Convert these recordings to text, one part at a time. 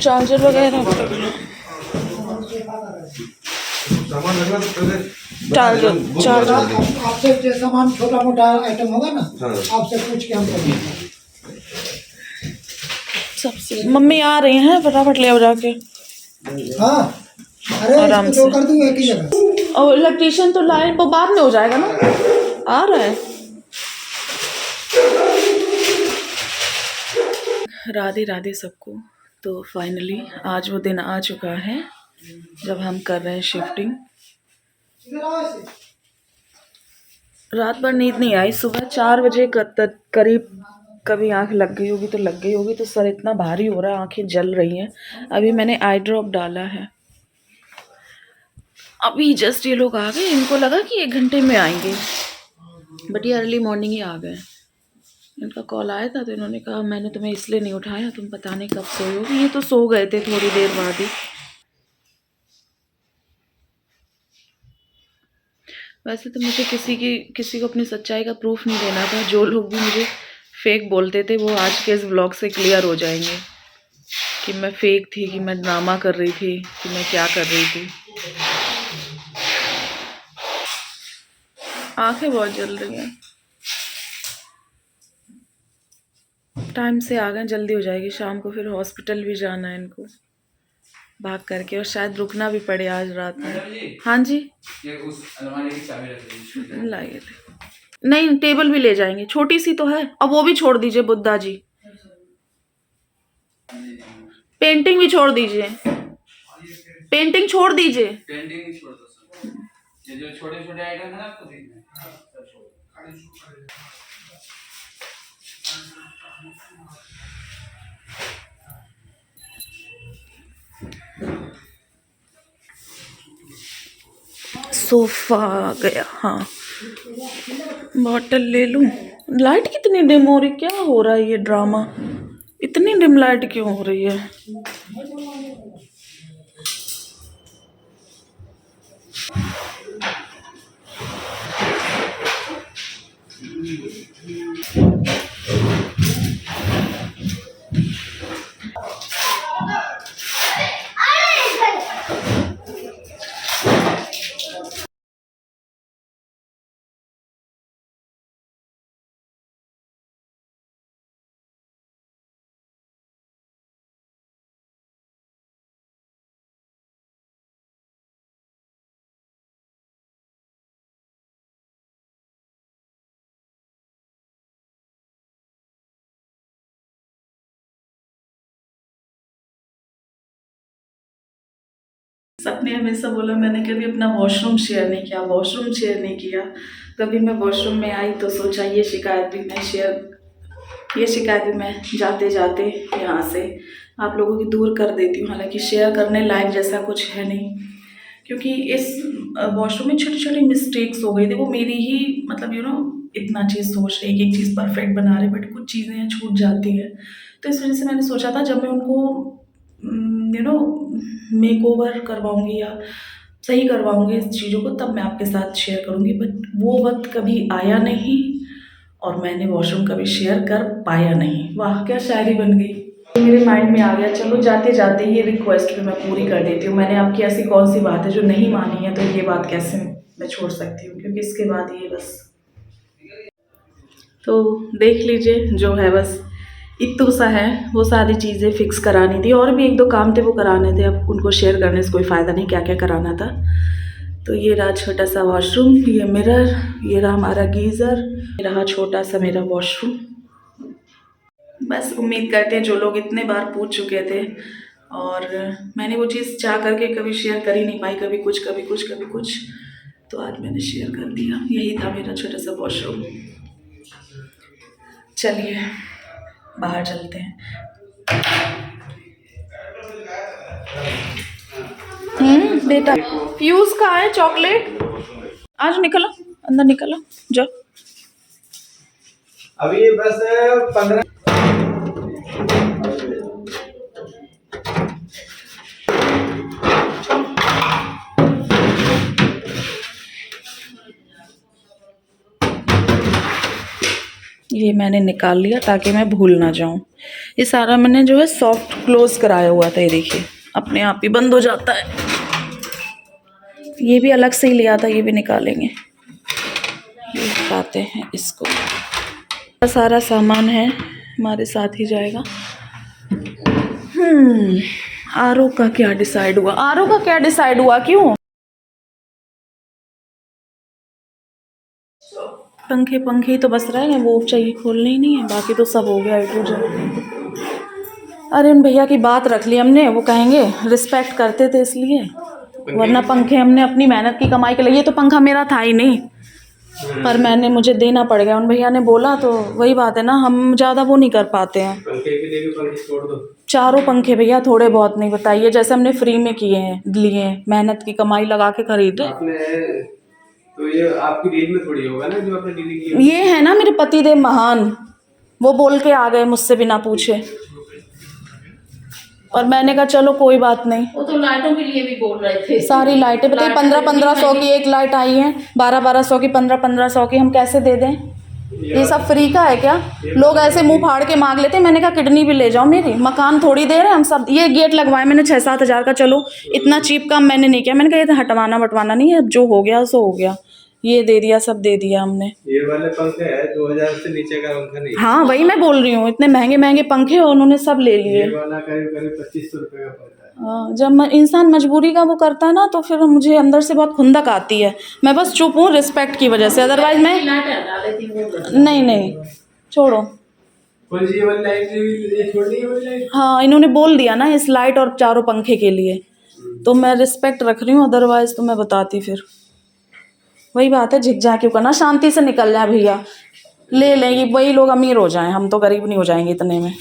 Charger वगैरह सामान रखना तो पहले चार्जर चार्जर आपसे जो सामान छोटा मोटा आइटम होगा ना, हाँ। आपसे पूछ के हम करेंगे। सबसे मम्मी आ रही हैं, फटाफट ले आओ जाके। हाँ, अरे आराम इसको दो से। कर दूंगा एक ही जगह। और इलेक्ट्रीशियन तो लाए, वो बाद में हो जाएगा ना, आ रहा है। राधे राधे सबको। तो फाइनली आज वो दिन आ चुका है जब हम कर रहे हैं शिफ्टिंग। रात भर नींद नहीं आई, सुबह 4 बजे करीब कभी आंख लग गई होगी तो लग गई होगी, तो सर इतना भारी हो रहा है, आंखें जल रही हैं। अभी मैंने आई ड्रॉप डाला है। अभी जस्ट ये लोग आ गए, इनको लगा कि 1 घंटे में आएंगे, बट ये अर्ली मॉर्निंग ही आ गए। इनका कॉल आया था तो इन्होंने कहा मैंने तुम्हें इसलिए नहीं उठाया, तुम पता नहीं कब सोए होगी। ये तो सो गए थे थोड़ी देर बाद ही। वैसे तो मुझे किसी को अपनी सच्चाई का प्रूफ नहीं देना था। जो लोग भी मुझे फेक बोलते थे वो आज के इस व्लॉग से क्लियर हो जाएंगे कि मैं फेक थी, कि मैं ड्रामा कर रही थी, कि मैं क्या कर रही थी। आंखें बहुत जल रही हैं। टाइम से आ गए, जल्दी हो जाएगी। शाम को फिर हॉस्पिटल भी जाना है इनको भाग करके, और शायद रुकना भी पड़े आज रात में। हाँ जी, ये उस अलमारी की चाबी रख दीजिए। लाइए, नहीं टेबल भी ले जाएंगे, छोटी सी तो है। अब वो भी छोड़ दीजिए बुद्धा जी, पेंटिंग भी छोड़ दीजिए, पेंटिंग छोड़ दीजिए। पेंटिंग छोड़ दो सर, ये जो छोटे छोटे आइटम है ना आपको देखना है। सोफा आ गया। हाँ, बॉटल ले लूं। लाइट कितनी डिम हो रही, क्या हो रहा है ये ड्रामा? इतनी डिम लाइट क्यों हो रही है? सबने हमेशा बोला, मैंने कभी अपना वॉशरूम शेयर नहीं किया, वॉशरूम शेयर नहीं किया। कभी मैं वॉशरूम में आई तो सोचा ये शिकायत भी मैं जाते जाते यहाँ से आप लोगों की दूर कर देती हूँ। हालांकि शेयर करने लायक जैसा कुछ है नहीं, क्योंकि इस वॉशरूम में छोटी छोटी मिस्टेक्स हो गई थी। वो मेरी ही, मतलब इतना चीज़ सोच रही है कि एक चीज़ परफेक्ट बना रहे, बट कुछ चीज़ें छूट जाती है। तो इस वजह से मैंने सोचा था जब मैं उनको मेक ओवर करवाऊँगी या सही करवाऊँगी इस चीज़ों को, तब मैं आपके साथ शेयर करूँगी। बट वो वक्त कभी आया नहीं और मैंने वॉशरूम कभी शेयर कर पाया नहीं। वाह, क्या शायरी बन गई। मेरे माइंड में आ गया, चलो जाते जाते ये रिक्वेस्ट भी मैं पूरी कर देती हूँ। मैंने आपकी ऐसी कौन सी बात है जो नहीं मानी है, तो ये बात कैसे मैं छोड़ सकती हूँ, क्योंकि इसके बाद ये बस तो देख लीजिए जो है, बस इतना सा है। वो सारी चीज़ें फिक्स करानी थी, और भी 1-2 काम थे वो कराने थे। अब उनको शेयर करने से कोई फ़ायदा नहीं, क्या क्या कराना था। तो ये रहा छोटा सा वॉशरूम, ये मिरर, ये रहा हमारा गीज़र, ये रहा छोटा सा मेरा वॉशरूम। बस उम्मीद करते हैं जो लोग इतने बार पूछ चुके थे, और मैंने वो चीज़ चाह करके कभी शेयर कर ही नहीं पाई, कभी कुछ कभी कुछ कभी कुछ, तो आज मैंने शेयर कर दिया। यही था मेरा छोटा सा वॉशरूम। चलिए बाहर चलते हैं। बेटा फ्यूज कहाँ है? चॉकलेट आज निकलो, अंदर निकलो जाओ। अभी बस 15। ये मैंने निकाल लिया ताकि मैं भूल ना जाऊं। ये सारा मैंने जो है सॉफ्ट क्लोज कराया हुआ था, ये देखिए अपने आप ही बंद हो जाता है। ये भी अलग से ही लिया था, ये भी निकालेंगे, ये उठाते हैं इसको। सारा सामान है हमारे साथ ही जाएगा। आरओ का क्या डिसाइड हुआ? आरओ का क्या डिसाइड हुआ? क्यों? पंखे पंखे ही तो बस रहे हैं, वो चाहिए खोलने ही नहीं है, बाकी तो सब हो गया ए टू जेड। अरे उन भैया की बात रख ली हमने, वो कहेंगे रिस्पेक्ट करते थे इसलिए, वरना पंखे हमने अपनी मेहनत की कमाई के लिए। ये तो पंखा मेरा था ही नहीं, पर मुझे देना पड़ गया। उन भैया ने बोला तो वही बात है ना, हम ज़्यादा वो नहीं कर पाते हैं। पंखे के लिए भी पंखे छोड़ दो। 4 पंखे भैया, थोड़े बहुत नहीं, बताइए। जैसे हमने फ्री में किए हैं, लिए हैं, मेहनत की कमाई लगा के खरीदे। आपने तो ये आपकी डील में थोड़ी होगा ना जो आपने डील की। ये है ना मेरे पतिदेव महान, वो बोल के आ गए मुझसे बिना पूछे, और मैंने कहा चलो कोई बात नहीं। वो तो लाइटों के लिए भी बोल रहे थे। सारी लाइटें बताइए, 1500 की एक लाइट आई है, 1200 की, 1500 की, हम कैसे दे दें? ये सब फ्री का है क्या? लोग ऐसे मुंह फाड़ के मांग लेते हैं। मैंने कहा किडनी भी ले जाओ मेरी, मकान थोड़ी दे रहे हैं हम सब। ये गेट लगवाए मैंने 6-7 हज़ार का, चलो इतना चीप काम मैंने नहीं किया। मैंने कहा ये तो हटवाना बटवाना नहीं है, अब जो हो गया सो हो गया। ये दे दिया, सब दे दिया हमने। ये वाले पंखे है 2000 से नीचे का पंखा नहीं। हाँ वही मैं बोल रही हूँ, इतने महंगे महंगे पंखे उन्होंने सब ले लिए। ये वाला करीब करीब 2500 रुपए का पड़ता है। जब इंसान मजबूरी का वो करता है ना, तो फिर मुझे अंदर से बहुत खुंदक आती है। मैं बस चुप हूँ रिस्पेक्ट की वजह से, अदरवाइज मैं नहीं छोड़ो। कौन सी ये वाली लाइट ये छोड़नी है वाली लाइट? हाँ इन्होंने बोल दिया ना इस लाइट और 4 पंखे के लिए, तो मैं रिस्पेक्ट रख रही हूँ, अदरवाइज तो मैं बताती। फिर वही बात है, झिकझा क्यों करना, शांति से निकल जाए भैया, ले लेंगे। वही लोग अमीर हो जाएं, हम तो गरीब नहीं हो जाएंगे इतने में।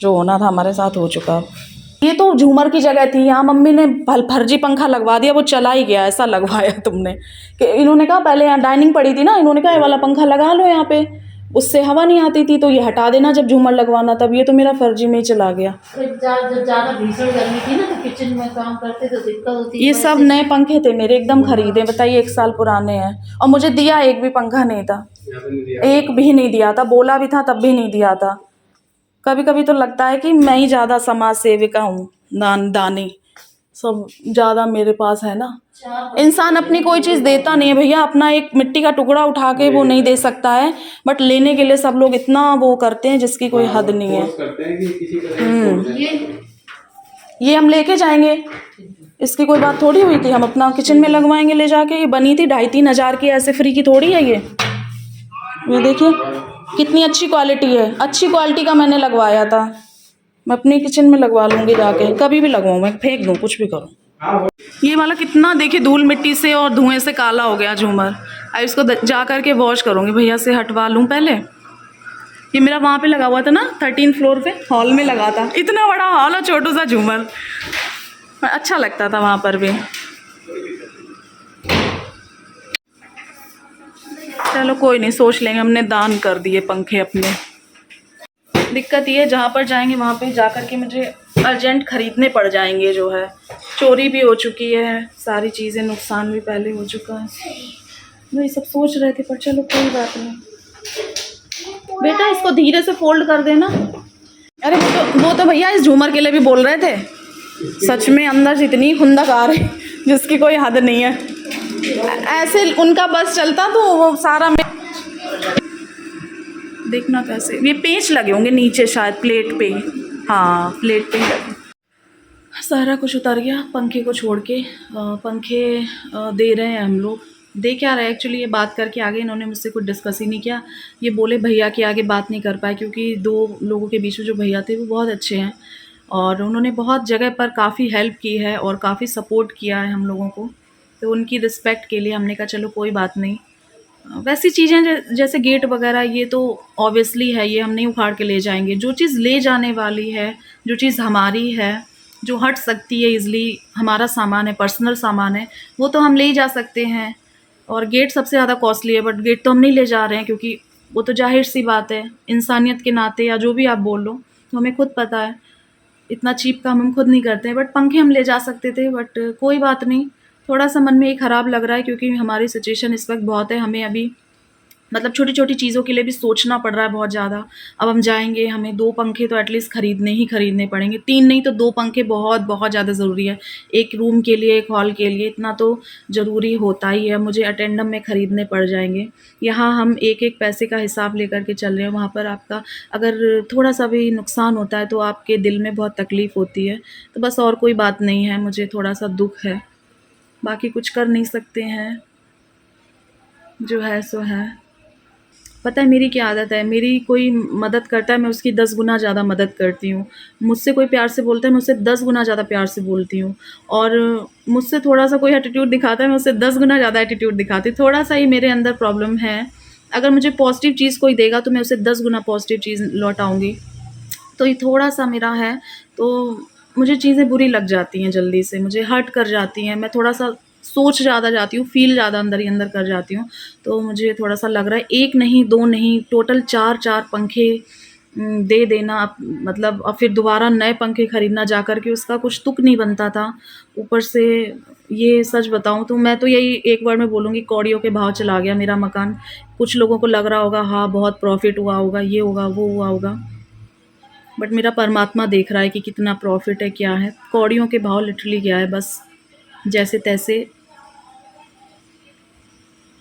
जो होना था हमारे साथ हो चुका। ये तो झूमर की जगह थी, यहाँ मम्मी ने फर्जी पंखा लगवा दिया, वो चला ही गया, ऐसा लगवाया तुमने। कि इन्होंने कहा पहले यहाँ डाइनिंग पड़ी थी ना, इन्होंने कहा ये वाला पंखा लगा लो यहाँ पे, उससे हवा नहीं आती थी, तो ये हटा देना जब झूमर लगवाना। तब ये तो मेरा फर्जी में ही चला गया। जब ज्यादा भीषण गर्मी थी ना, तो किचन में काम करते तो दिक्कत होती। ये सब नए पंखे थे मेरे, एकदम खरीदे, बताइए 1 साल पुराने हैं, और मुझे दिया एक भी पंखा नहीं था, एक भी नहीं दिया था। बोला भी था तब भी नहीं दिया था। कभी कभी तो लगता है कि मैं ही ज़्यादा समाज सेविका हूँ, दानी सब ज़्यादा मेरे पास है ना। इंसान अपनी कोई चीज़ देता नहीं है भैया, अपना एक मिट्टी का टुकड़ा उठा के वो नहीं दे सकता है, बट लेने के लिए सब लोग इतना वो करते हैं जिसकी कोई हद नहीं है। करते हैं कि किसी तरह ये हम लेके जाएंगे, इसकी कोई बात थोड़ी हुई थी, हम अपना किचन में लगवाएंगे ले जाके। ये बनी थी 2.5-3 हज़ार की, ऐसे फ्री की थोड़ी है ये देखिए कितनी अच्छी क्वालिटी है, अच्छी क्वालिटी का मैंने लगवाया था। मैं अपने किचन में लगवा लूँगी जाके, कभी भी लगवाऊँ, मैं फेंक दूँ, कुछ भी करूँ। ये वाला कितना देखिए धूल मिट्टी से और धुएं से काला हो गया झूमर। अब इसको जा करके वॉश करूँगी, भैया से हटवा लूँ पहले। ये मेरा वहाँ पे लगा हुआ था ना 13 फ्लोर पे, हॉल में लगा था। इतना बड़ा हॉल और छोटू सा झूमर, अच्छा लगता था वहाँ पर भी। चलो कोई नहीं, सोच लेंगे, हमने दान कर दिए पंखे अपने। दिक्कत ये जहाँ पर जाएंगे वहाँ पे जा कर के मुझे अर्जेंट ख़रीदने पड़ जाएंगे। जो है चोरी भी हो चुकी है, सारी चीज़ें, नुकसान भी पहले हो चुका है। मैं ये सब सोच रहे थे, पर चलो कोई बात नहीं। बेटा इसको धीरे से फोल्ड कर देना। अरे वो तो भैया इस झूमर के लिए भी बोल रहे थे। सच में अंदर से इतनी खुंदक आ रही जिसकी कोई हद नहीं है। ऐसे उनका बस चलता तो वो सारा में देखना कैसे, ये पेंच लगे होंगे नीचे शायद प्लेट पे। हाँ प्लेट पे ही लगे। सारा कुछ उतर गया पंखे को छोड़ के। पंखे दे रहे हैं हम लोग, दे क्या रहे एक्चुअली, ये बात करके आगे इन्होंने मुझसे कुछ डिस्कस ही नहीं किया। ये बोले भैया के आगे बात नहीं कर पाए, क्योंकि 2 लोगों के बीच में जो भैया थे वो बहुत अच्छे हैं और उन्होंने बहुत जगह पर काफ़ी हेल्प की है और काफ़ी सपोर्ट किया है हम लोगों को। तो उनकी रिस्पेक्ट के लिए हमने कहा चलो कोई बात नहीं। वैसी चीज़ें जैसे गेट वगैरह ये तो ऑब्वियसली है, ये हम नहीं उखाड़ के ले जाएंगे। जो चीज़ ले जाने वाली है, जो चीज़ हमारी है, जो हट सकती है इजली, हमारा सामान है, पर्सनल सामान है, वो तो हम ले ही जा सकते हैं। और गेट सबसे ज़्यादा कॉस्टली है, बट गेट तो हम नहीं ले जा रहे हैं, क्योंकि वो तो जाहिर सी बात है, इंसानियत के नाते या जो भी आप बोल लो, तो हमें खुद पता है इतना चीप काम हम खुद नहीं करते हैं। बट पंखे हम ले जा सकते थे, बट कोई बात नहीं। थोड़ा सा मन में ये ख़राब लग रहा है, क्योंकि हमारी सिचुएशन इस वक्त बहुत है, हमें अभी मतलब छोटी छोटी चीज़ों के लिए भी सोचना पड़ रहा है बहुत ज़्यादा। अब हम जाएंगे, हमें 2 पंखे तो एटलीस्ट खरीदने पड़ेंगे, 3 नहीं तो 2 पंखे बहुत बहुत ज़्यादा ज़रूरी है। एक रूम के लिए, एक हॉल के लिए, इतना तो ज़रूरी होता ही है। मुझे अटेंडम में ख़रीदने पड़ जाएंगे। यहाँ हम एक एक पैसे का हिसाब लेकर के चल रहे हैं, वहाँ पर आपका अगर थोड़ा सा भी नुकसान होता है तो आपके दिल में बहुत तकलीफ़ होती है। तो बस और कोई बात नहीं है, मुझे थोड़ा सा दुख है, बाकी कुछ कर नहीं सकते हैं, जो है सो है। पता है मेरी क्या आदत है, मेरी कोई मदद करता है मैं उसकी 10 गुना ज़्यादा मदद करती हूँ। मुझसे कोई प्यार से बोलता है, मैं उससे 10 गुना ज़्यादा प्यार से बोलती हूँ। और मुझसे थोड़ा-सा कोई एटीट्यूड दिखाता है, मैं उससे 10 गुना ज़्यादा एटीट्यूड दिखाती हूँ। थोड़ा-सा ही मेरे अंदर प्रॉब्लम है। अगर मुझे पॉज़िटिव चीज़ कोई देगा तो मैं उसे 10 गुना पॉज़िटिव चीज़ लौटाऊँगी। तो ये थोड़ा-सा मेरा है, तो मुझे चीज़ें बुरी लग जाती हैं जल्दी से, मुझे हर्ट कर जाती हैं। मैं थोड़ा-सा सोच ज़्यादा जाती हूँ, फ़ील ज़्यादा अंदर ही अंदर कर जाती हूँ। तो मुझे थोड़ा-सा लग रहा है 1 नहीं, 2 नहीं, टोटल 4-4 पंखे दे देना मतलब, और फिर दोबारा नए पंखे खरीदना जा कर के, उसका कुछ तुक नहीं बनता था। ऊपर से ये सच बताऊँ तो मैं तो यही एक वर्ड में बोलूँगी, कौड़ियों के भाव चला गया मेरा मकान। कुछ लोगों को लग रहा होगा हाँ, बहुत प्रॉफ़िट हुआ होगा, ये होगा, वो हुआ होगा। बट मेरा परमात्मा देख रहा है कि कितना प्रॉफ़िट है, क्या है। कौड़ियों के भाव लिटरली गया है, बस जैसे-तैसे,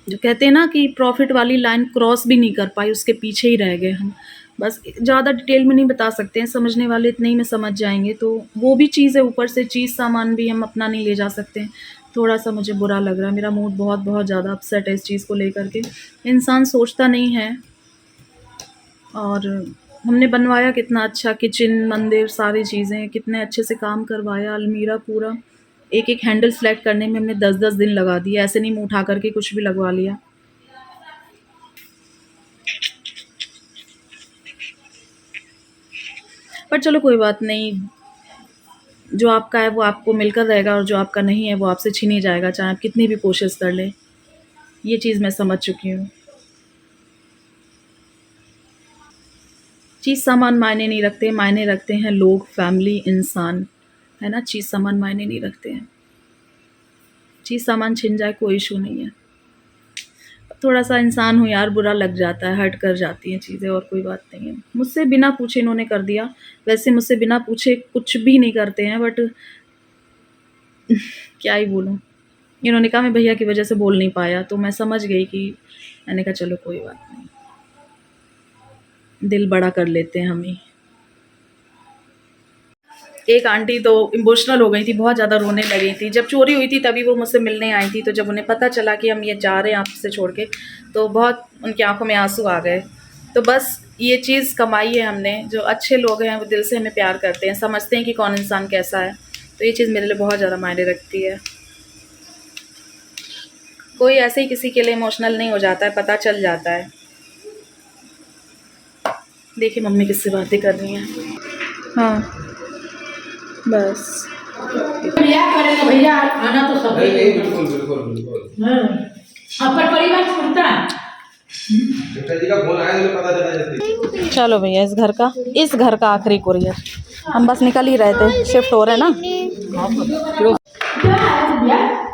जो कहते हैं ना कि प्रॉफ़िट वाली लाइन क्रॉस भी नहीं कर पाई, उसके पीछे ही रह गए हम। बस ज़्यादा डिटेल में नहीं बता सकते हैं, समझने वाले इतने ही में समझ जाएँगे। तो वो भी चीज़ है, ऊपर से चीज़ सामान भी हम अपना नहीं ले जा सकते हैं। थोड़ा-सा मुझे बुरा लग रहा है, मेरा मूड बहुत-बहुत ज़्यादा अपसेट है इस चीज़ को लेकर के। इंसान सोचता नहीं है। और हमने बनवाया कितना अच्छा, किचन, मंदिर, सारी चीज़ें कितने अच्छे से काम करवाया, अलमीरा पूरा। एक-एक हैंडल सेलेक्ट करने में हमने 10-10 दिन लगा दिए, ऐसे नहीं मुँह उठा कर के कुछ भी लगवा लिया। पर चलो कोई बात नहीं, जो आपका है वो आपको मिलकर रहेगा और जो आपका नहीं है वो आपसे छीन ही जाएगा, चाहे आप कितनी भी कोशिश कर लें। ये चीज़ मैं समझ चुकी हूँ। चीज़ सामान मायने नहीं रखते, मायने रखते हैं लोग, फैमिली, इंसान, है ना? चीज़ सामान मायने नहीं रखते हैं। चीज़ सामान छिन जाए कोई इशू नहीं है। थोड़ा-सा इंसान हूँ यार, बुरा लग जाता है, हर्ट कर जाती हैं चीज़ें, और कोई बात नहीं है। मुझसे बिना पूछे इन्होंने कर दिया, वैसे मुझसे बिना पूछे कुछ भी नहीं करते हैं, बट क्या ही बोलूँ। इन्होंने कहा मैं भैया की वज़ह से बोल नहीं पाया, तो मैं समझ गई कि, मैंने कहा चलो कोई बात नहीं, दिल बड़ा कर लेते हैं हम ही। एक आंटी तो इमोशनल हो गई थी, बहुत ज़्यादा रोने लगी थी। जब चोरी हुई थी तभी वो मुझसे मिलने आई थी, तो जब उन्हें पता चला कि हम ये जा रहे हैं आपसे छोड़ के, तो बहुत उनकी आँखों में आँसू आ गए। तो बस ये चीज़ कमाई है हमने, जो अच्छे लोग हैं वो दिल से हमें प्यार करते हैं, समझते हैं कि कौन इंसान कैसा है। तो ये चीज़ मेरे लिए बहुत ज़्यादा मायने रखती है। कोई ऐसे ही किसी के लिए इमोशनल नहीं हो जाता है, पता चल जाता है। देखिए मम्मी किससे बातें कर रही हैं। हाँ, बस। भैया करेगा, भैया आना तो सब नहीं नहीं, बिल्कुल बिल्कुल बिल्कुल। अपन परिवार छोड़ता है। बेटा जी का फोन आया, मुझे पता चला जल्दी। चलो भैया, इस घर का आखिरी कुरियर, हम बस निकल ही रहे थे, शिफ्ट हो रहे हैं ना।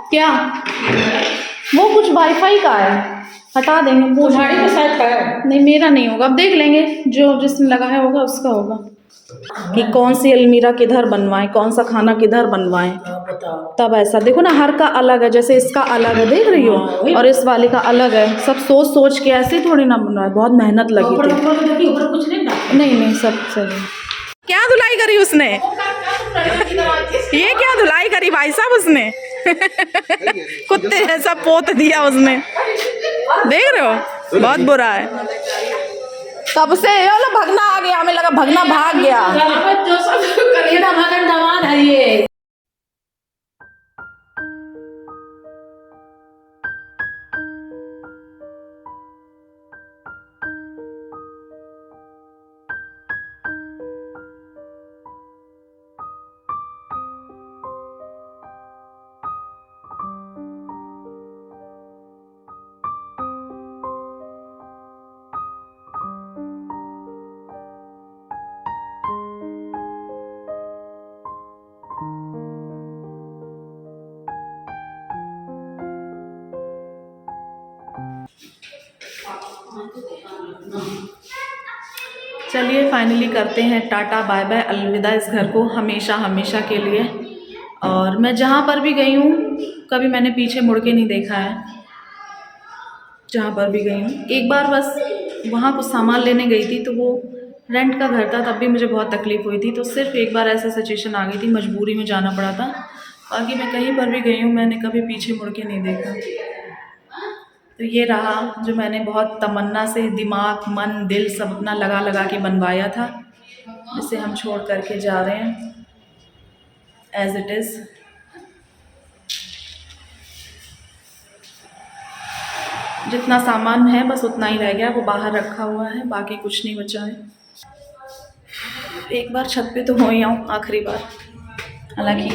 क्या? वो कुछ वाईफाई का है, हटा देंगे। तुम्हारी तो शायद है। नहीं मेरा नहीं होगा, अब देख लेंगे, जो जिसने लगाया होगा उसका होगा। कि कौन सी अलमीरा किधर बनवाएं, कौन सा खाना किधर बनवाएं, बताओ। तब ऐसा देखो ना, हर का अलग है, जैसे इसका अलग है, देख रही हो, और इस वाले का अलग है। सब सोच सोच के ऐसे थोड़ी ना बनवाए, बहुत मेहनत लगी ऊपर थी। ऊपर देखिए, ऊपर कुछ नहीं ना। नहीं सब सही। क्या धुलाई करी उसने? ये क्या धुलाई करी भाई साहब उसने? कुत्ते जैसा पोत दिया उसने, देख रहे हो, बहुत बुरा है। तब से ये लो भगना आ गया, हमें लगा भगना भाग गया। जो सब करिए ना, मगन दवान है ये। चलिए फाइनली करते हैं टाटा बाय बाय, अलविदा इस घर को हमेशा हमेशा के लिए। और मैं जहाँ पर भी गई हूँ कभी मैंने पीछे मुड़ के नहीं देखा है, जहाँ पर भी गई हूँ। एक बार बस वहाँ कुछ सामान लेने गई थी, तो वो रेंट का घर था, तब भी मुझे बहुत तकलीफ़ हुई थी। तो सिर्फ एक बार ऐसा सिचुएशन आ गई थी, मजबूरी में जाना पड़ा था। बाकी मैं कहीं पर भी गई हूँ मैंने कभी पीछे मुड़ के नहीं देखा। तो ये रहा जो मैंने बहुत तमन्ना से दिमाग मन दिल सब अपना लगा लगा के बनवाया था, जिसे हम छोड़ करके जा रहे हैं एज इट इज़। जितना सामान है बस उतना ही रह गया, वो बाहर रखा हुआ है, बाकी कुछ नहीं बचा है। एक बार छत पे तो हो ही आऊँ आखिरी बार, हालांकि